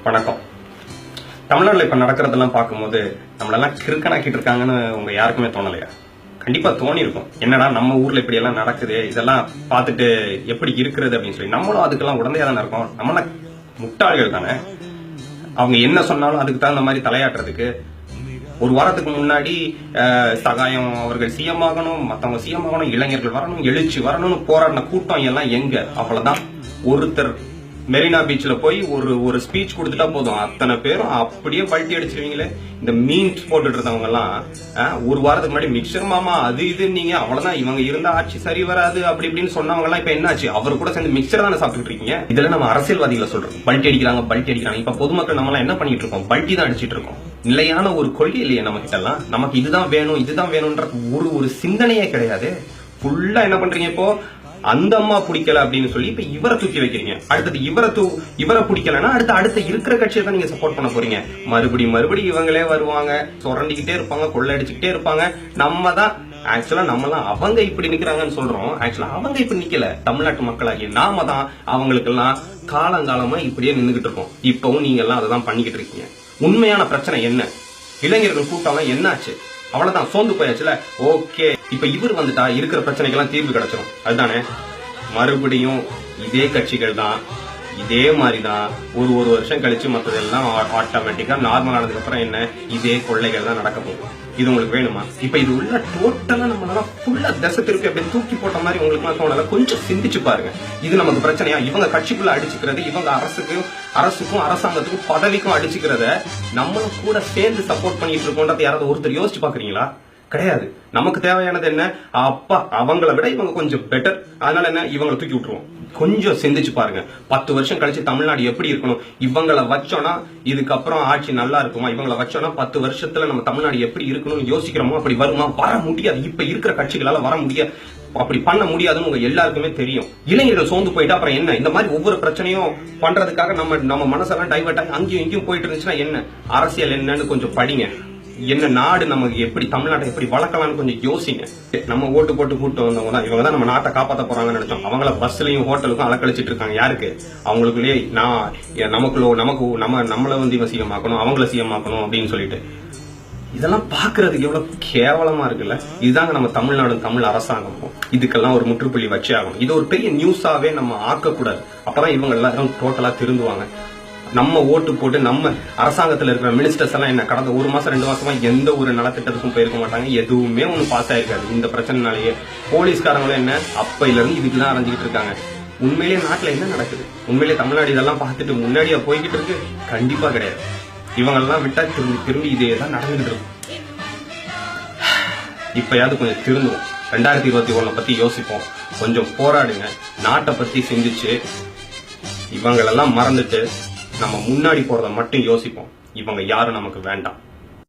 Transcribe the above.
வணக்கம். தமிழ்நாட்டில் இப்ப நடக்கிறதெல்லாம் பார்க்கும்போது நம்மளெல்லாம் கிறுக்கனாக்கிட்டு இருக்காங்கன்னு உங்க யாருக்குமே தோணலையா? கண்டிப்பா தோணி இருக்கும். என்னடா நம்ம ஊர்ல இப்படி எல்லாம் நடக்குது, இதெல்லாம் பார்த்துட்டு எப்படி இருக்கிறது அப்படின்னு சொல்லி நம்மளும் அதுக்கெல்லாம் உடந்தையா தானே இருக்கோம். நம்மளாம் முட்டாள்கள் தானே. அவங்க என்ன சொன்னாலும் அதுக்கு தகுந்த மாதிரி தலையாட்டுறதுக்கு ஒரு வாரத்துக்கு முன்னாடி சகாயம் அவர்கள் சிஎம் ஆகணும், மத்தவங்க சிஎம் ஆகணும், இளைஞர்கள் வரணும், எழுச்சி வரணும்னு போராடின கூட்டம் எல்லாம் எங்க? அவ்வளவுதான். ஒருத்தர் மெரினா பீச்ல போய் ஒரு ஸ்பீச் கொடுத்துட்டா போதும், அத்தனை பேரும் அப்படியே பல்ட்டி அடிச்சிருவீங்களே. இந்த மீன்ஸ் போட்டுட்டு இருந்தவங்க எல்லாம் ஒரு வாரத்துக்கு முன்னாடி மிக்சர் மாமா அது இது நீங்க அவ்வளவுதான், இவங்க இருந்த ஆட்சி சரி வராது அப்படி இப்படின்னு சொன்னவங்க எல்லாம் இப்ப என்னாச்சு? அவர் கூட சேர்ந்து மிக்சர் தானே சாப்பிட்டு இருக்கீங்க. இதுல நம்ம அரசியல்வாதிகளை சொல்றோம் பல்ட்டி அடிக்கிறாங்க. இப்ப பொதுமக்கள் நம்ம எல்லாம் என்ன பண்ணிட்டு இருக்கோம்? பல்ட்டி தான் அடிச்சிட்டு இருக்கோம். நிலையான ஒரு கொள்கை இல்லையே நம்ம கிட்ட எல்லாம். நமக்கு இதுதான் வேணும்ன்ற ஒரு சிந்தனையே கிடையாது. ஃபுல்லா என்ன பண்றீங்க இப்போ? அந்த அம்மா பிடிக்கல அப்படின்னு சொல்லி இப்ப இவரை தூக்கி வைக்கிறீங்க. அடுத்தது இவரை பிடிக்கலன்னா அடுத்த இருக்கிற கட்சியை தான் நீங்க சப்போர்ட் பண்ண போறீங்க. மறுபடி இவங்களே வருவாங்க, சுரண்டிக்கிட்டே இருப்பாங்க, கொள்ளடிச்சுக்கிட்டே இருப்பாங்க. நம்ம தான் ஆக்சுவலா நம்மலாம் அவங்க இப்படி நிக்கிறாங்கன்னு சொல்றோம். ஆக்சுவலா அவங்க இப்படி நிக்கல. தமிழ்நாட்டு மக்களாகிய நாம தான் அவங்களுக்கு எல்லாம் காலங்காலமா இப்படியே நின்றுகிட்டு இருக்கோம். இப்பவும் நீங்க எல்லாம் அதை தான் பண்ணிக்கிட்டு இருக்கீங்க. உண்மையான பிரச்சனை என்ன? இளைஞர்கள் கூட்டம் என்னாச்சு? அவ்வளவுதான், சோர்ந்து போயாச்சுல. ஓகே, இப்ப இவர் வந்துட்டா இருக்கிற பிரச்சனைக்கெல்லாம் தீர்வு கிடைச்சிடும். அதுதானே? மறுபடியும் இதே கட்சிகள் தான், இதே மாதிரிதான் ஒரு வருஷம் கழிச்சு மற்றதெல்லாம் ஆட்டோமேட்டிக்கா நார்மல் ஆனதுக்கு அப்புறம் என்ன, இதே கொள்ளைகள் தான் நடக்க போகும். இது உங்களுக்கு வேணுமா? இப்ப இது உள்ள டோட்டலா நம்மளால ஃபுல்லா தசை திருப்பி அப்படியே தூக்கி போட்ட மாதிரி உங்களுக்கு தோணல? கொஞ்சம் சிந்திச்சு பாருங்க. இது நமக்கு பிரச்சனையா? இவங்க கட்சிக்குள்ள அடிச்சுக்கிறது, இவங்க அரசுக்கும் அரசாங்கத்துக்கும் பதவிக்கும் அடிச்சுக்கிறத நம்மளும் கூட சேர்ந்து சப்போர்ட் பண்ணிட்டு இருக்கோம்ன்றது யாராவது ஒருத்தர் யோசிச்சு பாக்குறீங்களா? கிடையாது. நமக்கு தேவையானது என்ன? அப்பா அவங்களை விட இவங்க கொஞ்சம் பெட்டர், அதனால என்ன, இவங்களை தூக்கி விட்டுருவோம். கொஞ்சம் சிந்திச்சு பாருங்க. 10 வருஷம் கழிச்சு தமிழ்நாடு எப்படி இருக்கணும்? இவங்களை வச்சோம்னா இதுக்கப்புறம் ஆட்சி நல்லா இருக்குமா? இவங்களை வச்சோம்னா 10 வருஷத்துல நம்ம தமிழ்நாடு எப்படி இருக்கணும்னு யோசிக்கிறோமோ அப்படி வருமா? வர முடியாது. இப்ப இருக்கிற கட்சிகளால வர முடியாது. அப்படி பண்ண முடியாதுன்னு உங்க எல்லாருக்குமே தெரியும். இளைஞர்கள் சோர்ந்து போயிட்டா அப்புறம் என்ன? இந்த மாதிரி ஒவ்வொரு பிரச்சனையும் பண்றதுக்காக நம்ம மனசெல்லாம் டைவர்ட் ஆகி அங்கேயும் இங்கேயும் போயிட்டு இருந்துச்சுன்னா என்ன? அரசியல் என்னன்னு கொஞ்சம் படிங்க. என்ன நாடு நமக்கு எப்படி, தமிழ்நாட்டை எப்படி வளர்க்கலாம்னு கொஞ்சம் யோசிங்க. நம்ம ஓட்டு போட்டு கூட்டு வந்தவங்க தான் இவங்க தான் நம்ம நாட்டை காப்பாற்ற போறாங்கன்னு நினைச்சோம். அவங்கள பஸ்லயும் ஹோட்டலுக்கும் அலக்கழிச்சிட்டு இருக்காங்க. யாருக்கு? அவங்களுக்குள்ளேயே நம்மள வந்து இவன் சிஎம் ஆக்கணும், அவங்கள சிஎம் ஆக்கணும் அப்படின்னு சொல்லிட்டு. இதெல்லாம் பாக்குறதுக்கு எவ்வளவு கேவலமா இருக்குல்ல. இதுதாங்க நம்ம தமிழ்நாடு தமிழ் அரசாங்கம். இதுக்கெல்லாம் ஒரு முற்றுப்புள்ளி வச்சே ஆகணும். இது ஒரு பெரிய நியூஸாவே நம்ம ஆக்கக்கூடாது. அப்பதான் இவங்க எல்லாரும் டோட்டலா திருந்துவாங்க. நம்ம ஓட்டு போட்டு நம்ம அரசாங்கத்தில் இருக்கிற மினிஸ்டர்ஸ் எல்லாம் என்ன கடந்த 1 மாசம் 2 மாசமா எந்த ஒரு நலத்திட்டத்துக்கும் போயிருக்க மாட்டாங்க. எதுவுமே ஒண்ணு பாஸ் ஆயிருக்காது இந்த பிரச்சனைனாலேயே. போலீஸ்காரங்களும் என்ன அப்பையில இருந்து இதுக்குதான் அரைஞ்சிக்கிட்டு இருக்காங்க. உண்மையிலேயே நாட்டுல என்ன நடக்குது? உண்மையிலேயே தமிழ்நாடு இதெல்லாம் பார்த்துட்டு முன்னாடியா போய்கிட்டு இருக்கு? கண்டிப்பா கிடையாது. இவங்கெல்லாம் விட்டா திரும்பி இதே தான் நடந்துகிட்டு இருக்கும். இப்பயாவது கொஞ்சம் திருந்துவோம். 2021 பத்தி யோசிப்போம். கொஞ்சம் போராடுங்க. நாட்டை பத்தி சிந்திச்சு இவங்களெல்லாம் மறந்துட்டு நம்ம முன்னாடி போறத மட்டும் யோசிப்போம். இவங்க யாரும் நமக்கு வேண்டாம்.